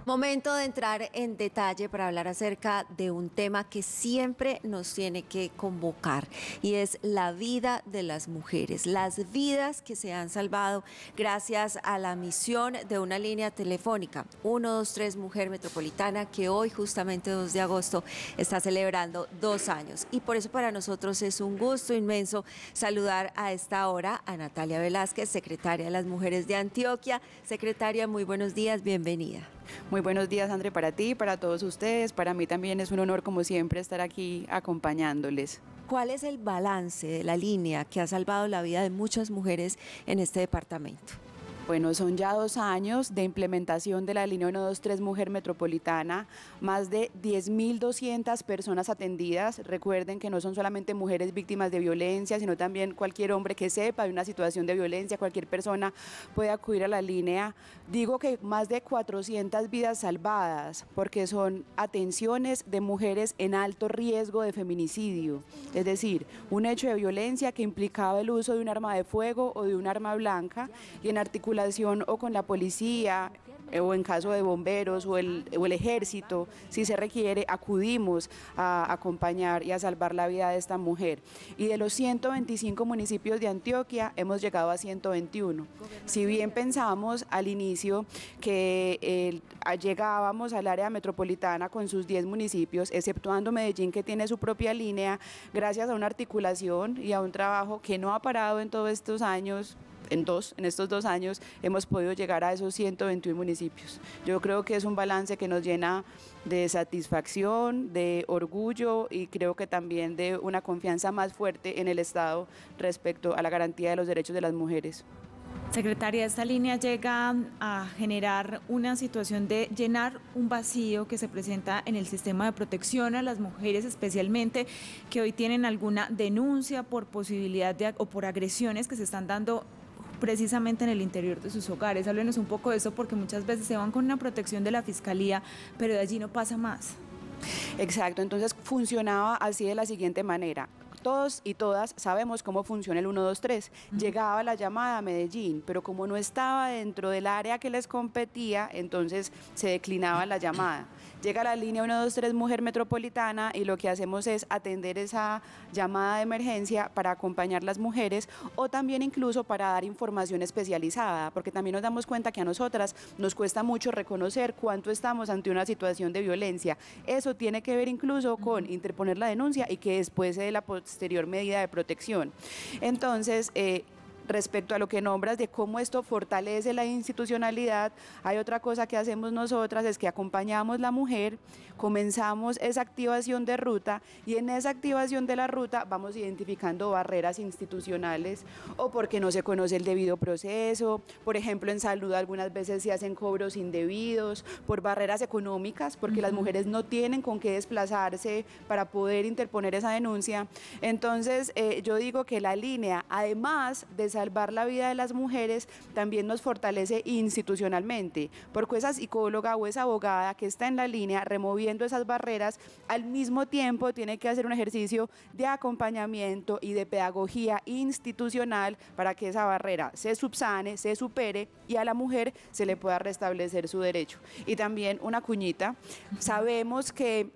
Momento de entrar en detalle para hablar acerca de un tema que siempre nos tiene que convocar y es la vida de las mujeres, las vidas que se han salvado gracias a la misión de una línea telefónica 123 Mujer Metropolitana que hoy justamente 2 de agosto está celebrando 2 años y por eso para nosotros es un gusto inmenso saludar a esta hora a Natalia Velázquez, secretaria de las Mujeres de Antioquia. Secretaria, muy buenos días, bienvenida. Muy buenos días, André, para ti, para todos ustedes. Para mí también es un honor, como siempre, estar aquí acompañándoles. ¿Cuál es el balance de la línea que ha salvado la vida de muchas mujeres en este departamento? Bueno, son ya 2 años de implementación de la línea 123 Mujer Metropolitana, más de 10.200 personas atendidas. Recuerden que no son solamente mujeres víctimas de violencia, sino también cualquier hombre que sepa de una situación de violencia, cualquier persona puede acudir a la línea. Digo que más de 400 vidas salvadas, porque son atenciones de mujeres en alto riesgo de feminicidio, es decir, un hecho de violencia que implicaba el uso de un arma de fuego o de un arma blanca y en articulación o con la policía o en caso de bomberos o el ejército, si se requiere, acudimos a acompañar y a salvar la vida de esta mujer. Y de los 125 municipios de Antioquia hemos llegado a 121. Si bien pensamos al inicio que llegábamos al área metropolitana con sus 10 municipios, exceptuando Medellín que tiene su propia línea, gracias a una articulación y a un trabajo que no ha parado en todos estos años, en estos 2 años hemos podido llegar a esos 121 municipios. Yo creo que es un balance que nos llena de satisfacción, de orgullo y creo que también de una confianza más fuerte en el Estado respecto a la garantía de los derechos de las mujeres. Secretaria, esta línea llega a generar una situación de llenar un vacío que se presenta en el sistema de protección a las mujeres, especialmente que hoy tienen alguna denuncia por posibilidad de o por agresiones que se están dando precisamente en el interior de sus hogares. Háblenos un poco de eso porque muchas veces se van con una protección de la Fiscalía, pero de allí no pasa más. Exacto, entonces funcionaba así de la siguiente manera. Todos y todas sabemos cómo funciona el 123. Llegaba la llamada a Medellín, pero como no estaba dentro del área que les competía, entonces se declinaba la llamada. Llega la línea 123 Mujer Metropolitana y lo que hacemos es atender esa llamada de emergencia para acompañar las mujeres o también incluso para dar información especializada, porque también nos damos cuenta que a nosotras nos cuesta mucho reconocer cuánto estamos ante una situación de violencia. Eso tiene que ver incluso con interponer la denuncia y que después se dé la posterior medida de protección. Entonces, respecto a lo que nombras de cómo esto fortalece la institucionalidad, hay otra cosa que hacemos nosotras, es que acompañamos a la mujer, comenzamos esa activación de ruta y en esa activación de la ruta vamos identificando barreras institucionales o porque no se conoce el debido proceso, por ejemplo en salud algunas veces se hacen cobros indebidos, por barreras económicas, porque las mujeres no tienen con qué desplazarse para poder interponer esa denuncia. Entonces yo digo que la línea, además de salvar la vida de las mujeres, también nos fortalece institucionalmente, porque esa psicóloga o esa abogada que está en la línea removiendo esas barreras, al mismo tiempo tiene que hacer un ejercicio de acompañamiento y de pedagogía institucional para que esa barrera se subsane, se supere y a la mujer se le pueda restablecer su derecho. Y también una cuñita, sabemos que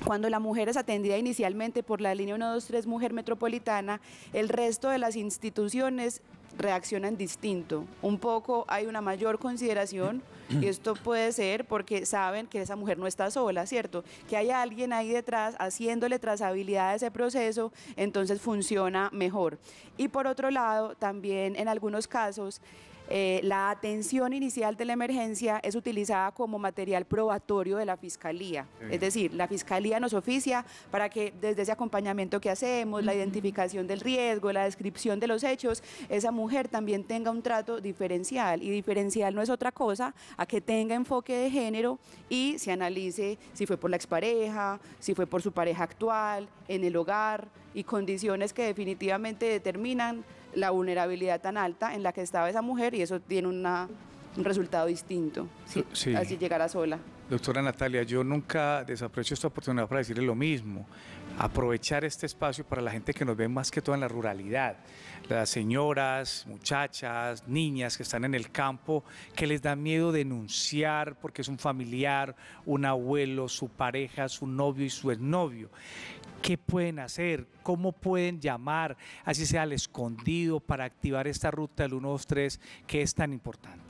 cuando la mujer es atendida inicialmente por la línea 123 Mujer Metropolitana, el resto de las instituciones reaccionan distinto. Un poco hay una mayor consideración y esto puede ser porque saben que esa mujer no está sola, ¿cierto? Que hay alguien ahí detrás haciéndole trazabilidad a ese proceso, entonces funciona mejor. Y por otro lado, también en algunos casos, la atención inicial de la emergencia es utilizada como material probatorio de la Fiscalía. Es decir, la Fiscalía nos oficia para que desde ese acompañamiento que hacemos, la identificación del riesgo, la descripción de los hechos, esa mujer también tenga un trato diferencial. Y diferencial no es otra cosa a que tenga enfoque de género y se analice si fue por la expareja, si fue por su pareja actual, en el hogar y condiciones que definitivamente determinan la vulnerabilidad tan alta en la que estaba esa mujer y eso tiene un resultado distinto, si así llegara sola. Doctora Natalia, yo nunca desaprovecho esta oportunidad para decirle lo mismo, aprovechar este espacio para la gente que nos ve más que todo en la ruralidad, las señoras, muchachas, niñas que están en el campo, que les da miedo denunciar porque es un familiar, un abuelo, su pareja, su novio y su exnovio. ¿Qué pueden hacer? ¿Cómo pueden llamar, así sea al escondido, para activar esta ruta del 123 que es tan importante?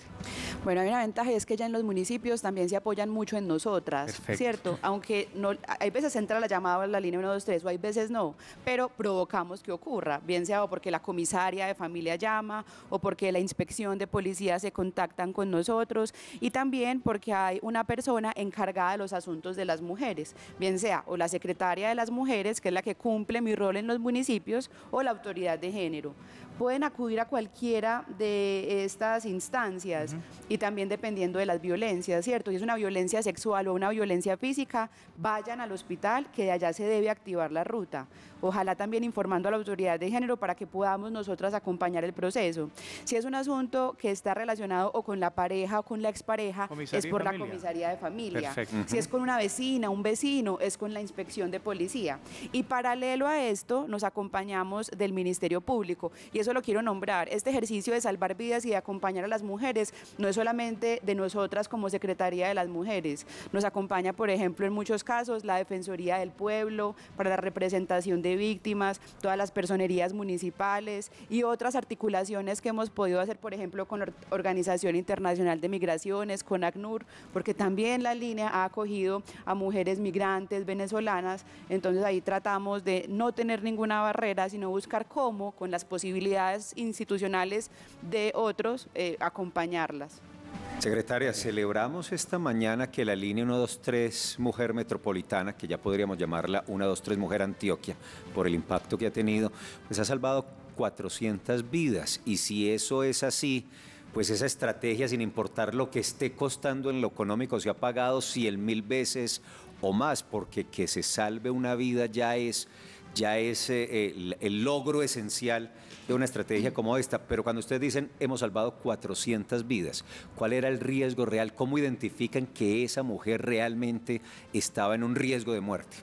Bueno, hay una ventaja y es que ya en los municipios también se apoyan mucho en nosotras, Perfecto. ¿cierto? Aunque no, hay veces entra la llamada a la línea 123 o hay veces no, pero provocamos que ocurra, bien sea o porque la comisaria de familia llama o porque la inspección de policía se contactan con nosotros y también porque hay una persona encargada de los asuntos de las mujeres, bien sea o la secretaria de las mujeres, que es la que cumple mi rol en los municipios, o la autoridad de género. Pueden acudir a cualquiera de estas instancias y también dependiendo de las violencias, ¿cierto? Si es una violencia sexual o una violencia física, vayan al hospital, que de allá se debe activar la ruta. Ojalá también informando a la autoridad de género para que podamos nosotras acompañar el proceso. Si es un asunto que está relacionado o con la pareja o con la expareja, es por la comisaría de familia. Perfecto. Si es con una vecina, un vecino, es con la inspección de policía. Y paralelo a esto, nos acompañamos del Ministerio Público. Y eso lo quiero nombrar. Este ejercicio de salvar vidas y de acompañar a las mujeres no es solamente de nosotras como Secretaría de las Mujeres. Nos acompaña, por ejemplo, en muchos casos, la Defensoría del Pueblo para la representación de víctimas, todas las personerías municipales y otras articulaciones que hemos podido hacer, por ejemplo, con la Organización Internacional de Migraciones, con ACNUR, porque también la línea ha acogido a mujeres migrantes venezolanas, entonces ahí tratamos de no tener ninguna barrera, sino buscar cómo, con las posibilidades institucionales de otros, acompañarlas. Secretaria, celebramos esta mañana que la línea 123 Mujer Metropolitana, que ya podríamos llamarla 123 Mujer Antioquia, por el impacto que ha tenido, pues ha salvado 400 vidas. Y si eso es así, pues esa estrategia, sin importar lo que esté costando en lo económico, se ha pagado 100.000 veces o más, porque que se salve una vida ya es el logro esencial de una estrategia como esta. Pero cuando ustedes dicen hemos salvado 400 vidas, ¿cuál era el riesgo real? ¿Cómo identifican que esa mujer realmente estaba en un riesgo de muerte?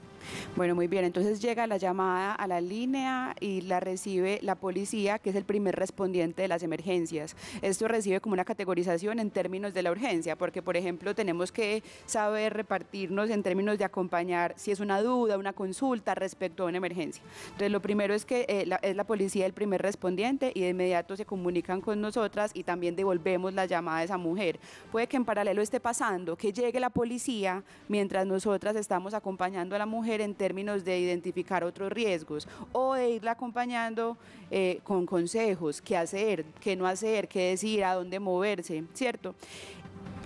Bueno, muy bien, entonces llega la llamada a la línea y la recibe la policía, que es el primer respondiente de las emergencias. Esto recibe como una categorización en términos de la urgencia, porque por ejemplo tenemos que saber repartirnos en términos de acompañar si es una duda, una consulta respecto a una emergencia. Entonces lo primero es que es la policía el primer respondiente y de inmediato se comunican con nosotras y también devolvemos la llamada a esa mujer. Puede que en paralelo esté pasando, que llegue la policía mientras nosotras estamos acompañando a la mujer en términos de identificar otros riesgos o de irla acompañando con consejos, qué hacer, qué no hacer, qué decir, a dónde moverse, ¿cierto?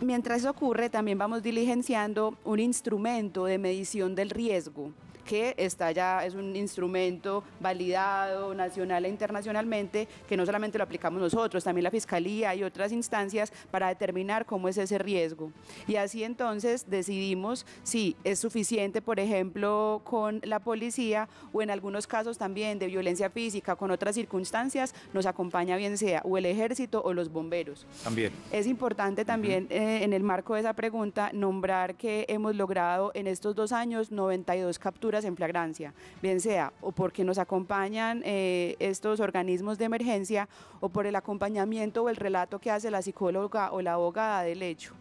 Mientras eso ocurre, también vamos diligenciando un instrumento de medición del riesgo, que está ya, es un instrumento validado nacional e internacionalmente, que no solamente lo aplicamos nosotros, también la Fiscalía y otras instancias para determinar cómo es ese riesgo. Y así entonces decidimos si es suficiente, por ejemplo, con la policía o en algunos casos también de violencia física, con otras circunstancias, nos acompaña bien sea o el ejército o los bomberos. También. Es importante también en el marco de esa pregunta nombrar que hemos logrado en estos 2 años 92 capturas en flagrancia, bien sea o porque nos acompañan estos organismos de emergencia o por el acompañamiento o el relato que hace la psicóloga o la abogada del hecho.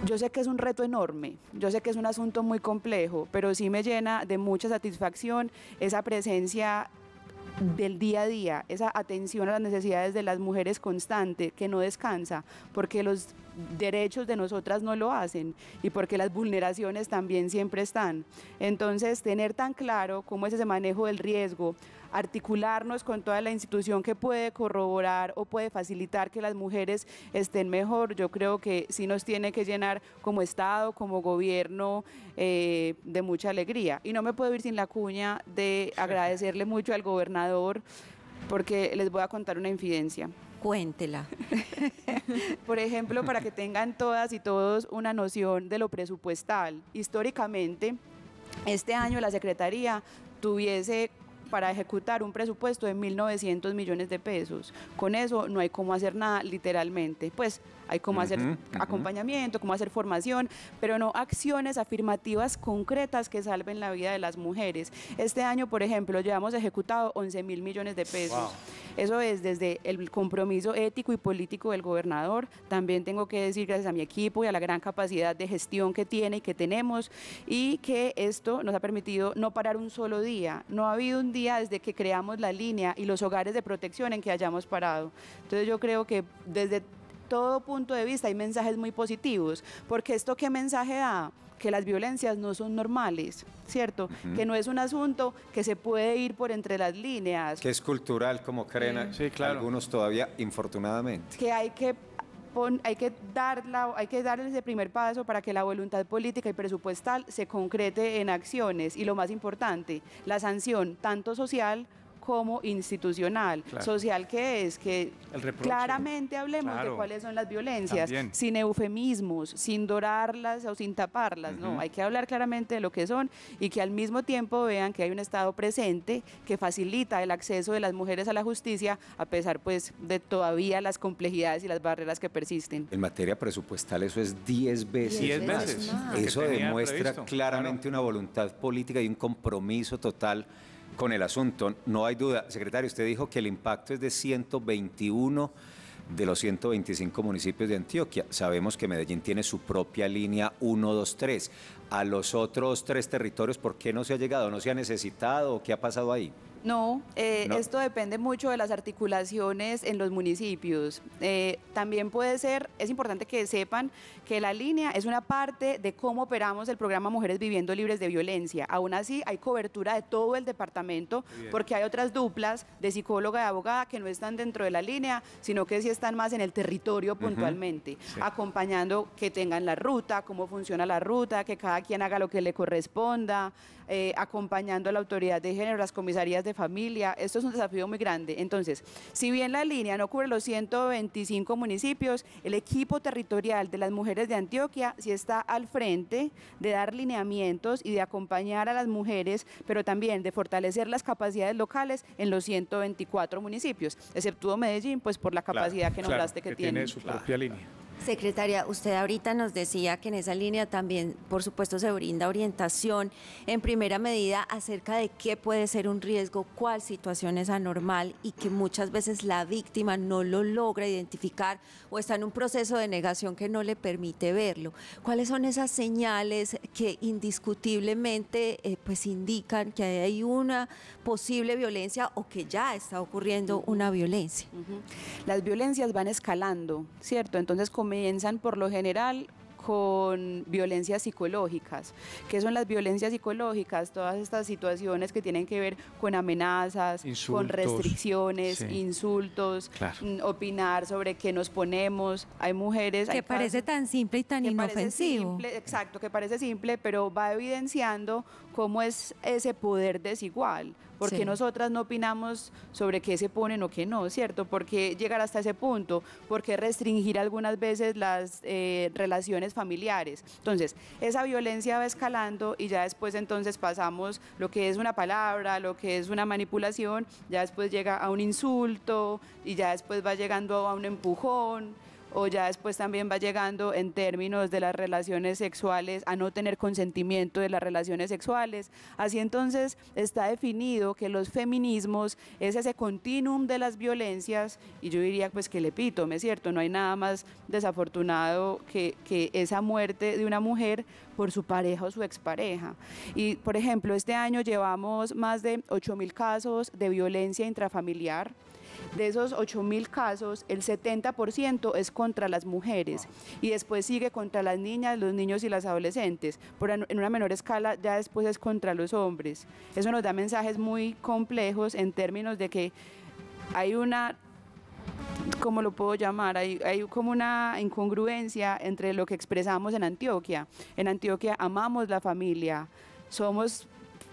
Yo sé que es un reto enorme, yo sé que es un asunto muy complejo, pero sí me llena de mucha satisfacción esa presencia del día a día, esa atención a las necesidades de las mujeres constante, que no descansa, porque los derechos de nosotras no lo hacen y porque las vulneraciones también siempre están. Entonces, tener tan claro cómo es ese manejo del riesgo, articularnos con toda la institución que puede corroborar o puede facilitar que las mujeres estén mejor, yo creo que sí nos tiene que llenar como Estado, como gobierno, de mucha alegría. Y no me puedo ir sin la cuña de agradecerle mucho al gobernador, porque les voy a contar una infidencia. Cuéntela. Por ejemplo, para que tengan todas y todos una noción de lo presupuestal. Históricamente, este año la Secretaría tuviese para ejecutar un presupuesto de 1.900 millones de pesos. Con eso no hay cómo hacer nada, literalmente. Pues hay cómo hacer acompañamiento, cómo hacer formación, pero no acciones afirmativas concretas que salven la vida de las mujeres. Este año, por ejemplo, llevamos ejecutado 11.000 millones de pesos. Wow. Eso es desde el compromiso ético y político del gobernador. También tengo que decir gracias a mi equipo y a la gran capacidad de gestión que tiene y que tenemos, y que esto nos ha permitido no parar un solo día. No ha habido un día desde que creamos la línea y los hogares de protección en que hayamos parado. Entonces yo creo que desde todo punto de vista hay mensajes muy positivos, porque esto ¿qué mensaje da? Que las violencias no son normales, ¿cierto? Que no es un asunto que se puede ir por entre las líneas. Que es cultural, como creen Sí, claro. algunos todavía, infortunadamente. Que hay que dar ese primer paso para que la voluntad política y presupuestal se concrete en acciones, y lo más importante, la sanción tanto social como institucional. Claro. Social, que es que El reproche. claramente hablemos Claro. de cuáles son las violencias, También. sin eufemismos, sin dorarlas o sin taparlas. No, hay que hablar claramente de lo que son, y que al mismo tiempo vean que hay un Estado presente que facilita el acceso de las mujeres a la justicia, a pesar pues de todavía las complejidades y las barreras que persisten. En materia presupuestal eso es 10 veces 10 más. veces. más. lo que Eso tenía demuestra previsto. claramente una voluntad política y un compromiso total con el asunto. No hay duda. Secretario, usted dijo que el impacto es de 121 de los 125 municipios de Antioquia. Sabemos que Medellín tiene su propia línea 123. A los otros 3 territorios, ¿por qué no se ha llegado? ¿No se ha necesitado? ¿Qué ha pasado ahí? No, No. esto depende mucho de las articulaciones en los municipios. También puede ser, es importante que sepan que la línea es una parte de cómo operamos el programa Mujeres Viviendo Libres de Violencia. Aún así, hay cobertura de todo el departamento, porque hay otras duplas de psicóloga y abogada que no están dentro de la línea, sino que sí están más en el territorio puntualmente, acompañando que tengan la ruta, cómo funciona la ruta, que cada quien haga lo que le corresponda, acompañando a la autoridad de género, las comisarías de familia. Esto es un desafío muy grande. Entonces, si bien la línea no cubre los 125 municipios, el equipo territorial de las mujeres de Antioquia sí está al frente de dar lineamientos y de acompañar a las mujeres, pero también de fortalecer las capacidades locales en los 124 municipios, exceptuó Medellín, pues por la capacidad que nombraste que tiene. su propia línea. Secretaria, usted ahorita nos decía que en esa línea también, por supuesto, se brinda orientación en primera medida acerca de qué puede ser un riesgo, cuál situación es anormal, y que muchas veces la víctima no lo logra identificar o está en un proceso de negación que no le permite verlo. ¿Cuáles son esas señales que indiscutiblemente pues indican que hay una posible violencia o que ya está ocurriendo una violencia? Las violencias van escalando, ¿cierto? Entonces comienzan por lo general con violencias psicológicas. ¿Qué son las violencias psicológicas? Todas estas situaciones que tienen que ver con amenazas, Insultos, con restricciones, sí. insultos, Claro. Opinar sobre qué nos ponemos. Hay mujeres... Que hay parece casos tan simple y tan que parece inofensivo. simple, exacto, que parece simple, pero va evidenciando cómo es ese poder desigual. Porque Sí. nosotras no opinamos sobre qué se ponen o qué no, ¿cierto? ¿Por qué llegar hasta ese punto? ¿Por qué restringir algunas veces las relaciones familiares? Entonces, esa violencia va escalando, y ya después entonces pasamos lo que es una palabra, lo que es una manipulación, ya después llega a un insulto, y ya después va llegando a un empujón, o ya después también va llegando en términos de las relaciones sexuales a no tener consentimiento de las relaciones sexuales. Así entonces está definido que los feminismos es ese continuum de las violencias, y yo diría pues que el epítome, ¿cierto? No hay nada más desafortunado que esa muerte de una mujer por su pareja o su expareja. Y por ejemplo, este año llevamos más de 8.000 casos de violencia intrafamiliar. De esos 8.000 casos, el 70% es contra las mujeres, y después sigue contra las niñas, los niños y las adolescentes. En una menor escala ya después es contra los hombres. Eso nos da mensajes muy complejos en términos de que hay una, ¿cómo lo puedo llamar? Hay como una incongruencia entre lo que expresamos en Antioquia. En Antioquia amamos la familia, somos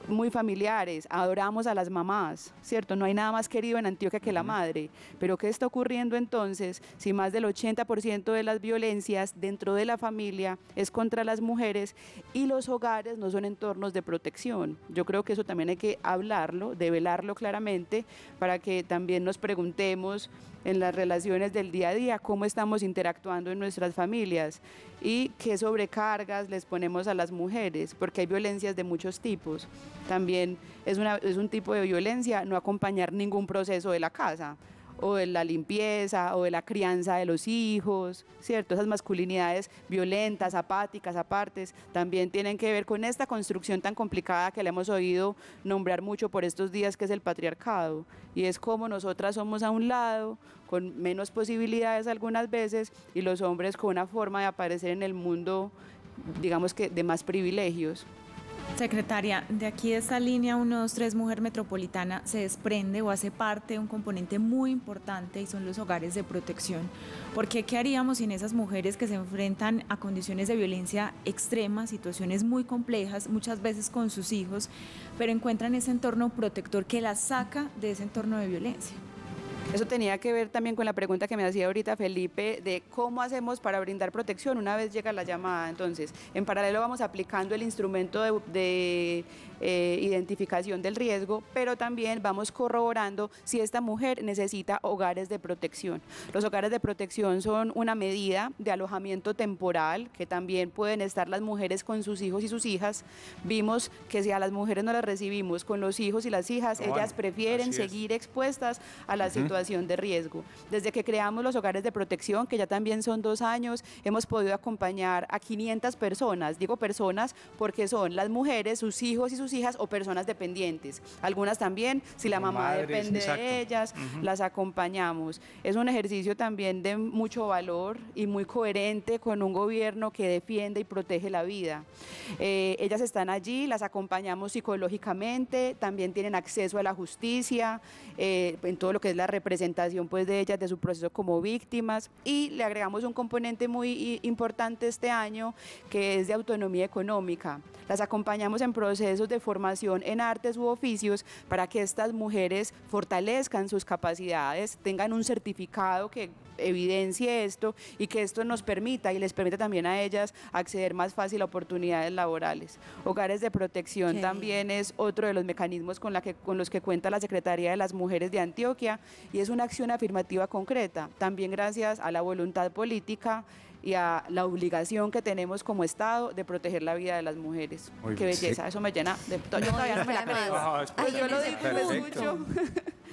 muy familiares, adoramos a las mamás, ¿cierto? No hay nada más querido en Antioquia que la madre, pero ¿qué está ocurriendo entonces si más del 80% de las violencias dentro de la familia es contra las mujeres y los hogares no son entornos de protección? Yo creo que eso también hay que hablarlo, develarlo claramente, para que también nos preguntemos en las relaciones del día a día, cómo estamos interactuando en nuestras familias y qué sobrecargas les ponemos a las mujeres, porque hay violencias de muchos tipos. También es un tipo de violencia no acompañar ningún proceso de la casa, o de la limpieza, o de la crianza de los hijos, ¿cierto? Esas masculinidades violentas, apáticas, apartes, también tienen que ver con esta construcción tan complicada que le hemos oído nombrar mucho por estos días, que es el patriarcado, y es como nosotras somos a un lado, con menos posibilidades algunas veces, y los hombres con una forma de aparecer en el mundo, digamos que de más privilegios. Secretaria, de aquí de esta línea 1, 2, 3 Mujer Metropolitana se desprende o hace parte de un componente muy importante y son los hogares de protección. Porque ¿qué haríamos sin esas mujeres que se enfrentan a condiciones de violencia extrema, situaciones muy complejas, muchas veces con sus hijos, pero encuentran ese entorno protector que las saca de ese entorno de violencia? Eso tenía que ver también con la pregunta que me hacía ahorita Felipe de cómo hacemos para brindar protección una vez llega la llamada. Entonces, en paralelo vamos aplicando el instrumento de identificación del riesgo, pero también vamos corroborando si esta mujer necesita hogares de protección. Los hogares de protección son una medida de alojamiento temporal que también pueden estar las mujeres con sus hijos y sus hijas. Vimos que si a las mujeres no las recibimos con los hijos y las hijas, ellas prefieren seguir expuestas a la situación de riesgo. Desde que creamos los hogares de protección, que ya también son 2 años, hemos podido acompañar a 500 personas. Digo personas porque son las mujeres, sus hijos y sus hijas o personas dependientes. Algunas también, si la mamá depende de ellas, las acompañamos. Es un ejercicio también de mucho valor y muy coherente con un gobierno que defiende y protege la vida. Ellas están allí, las acompañamos psicológicamente, también tienen acceso a la justicia, en todo lo que es la representación pues, de ellas, de su proceso como víctimas, y le agregamos un componente muy importante este año, que es de autonomía económica. Las acompañamos en procesos de formación en artes u oficios para que estas mujeres fortalezcan sus capacidades, tengan un certificado que evidencie esto y que esto nos permita y les permita también a ellas acceder más fácil a oportunidades laborales. Hogares de protección también es otro de los mecanismos con los que cuenta la Secretaría de las Mujeres de Antioquia, y es una acción afirmativa concreta, también gracias a la voluntad política y a la obligación que tenemos como Estado de proteger la vida de las mujeres. Qué belleza, eso me llena de... Yo todavía no me la creo. Yo lo digo y lo escucho.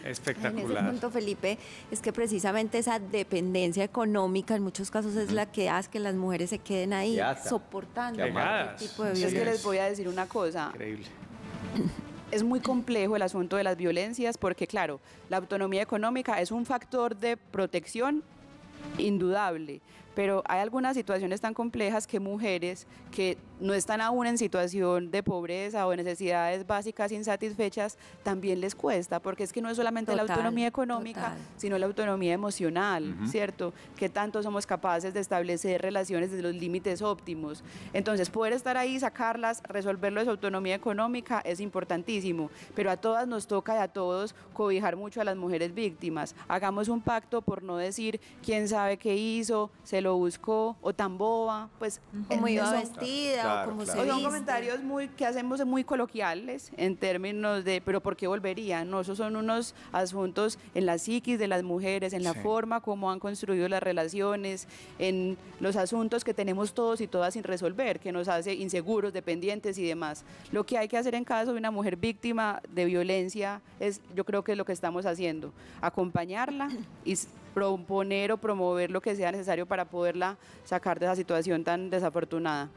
Espectacular. En ese punto, Felipe, es que precisamente esa dependencia económica en muchos casos es la que hace que las mujeres se queden ahí soportando este tipo de violencia. Es que les voy a decir una cosa. Increíble. Es muy complejo el asunto de las violencias porque, claro, la autonomía económica es un factor de protección indudable, pero hay algunas situaciones tan complejas que mujeres que no están aún en situación de pobreza o de necesidades básicas insatisfechas también les cuesta, porque es que no es solamente la autonomía económica, sino la autonomía emocional, ¿cierto? Que tanto somos capaces de establecer relaciones desde los límites óptimos. Entonces, poder estar ahí, sacarlas, resolverlo de su autonomía económica es importantísimo, pero a todas nos toca y a todos cobijar mucho a las mujeres víctimas. Hagamos un pacto por no decir quién sabe qué hizo, se lo buscó, o tan boba, pues... Como iba vestida, o como se viste. Son comentarios que hacemos muy coloquiales en términos de, pero ¿por qué volvería? No, esos son unos asuntos en la psiquis de las mujeres, en la forma como han construido las relaciones, en los asuntos que tenemos todos y todas sin resolver, que nos hace inseguros, dependientes y demás. Lo que hay que hacer en caso de una mujer víctima de violencia es, yo creo que es lo que estamos haciendo, acompañarla y proponer o promover lo que sea necesario para poderla sacar de esa situación tan desafortunada.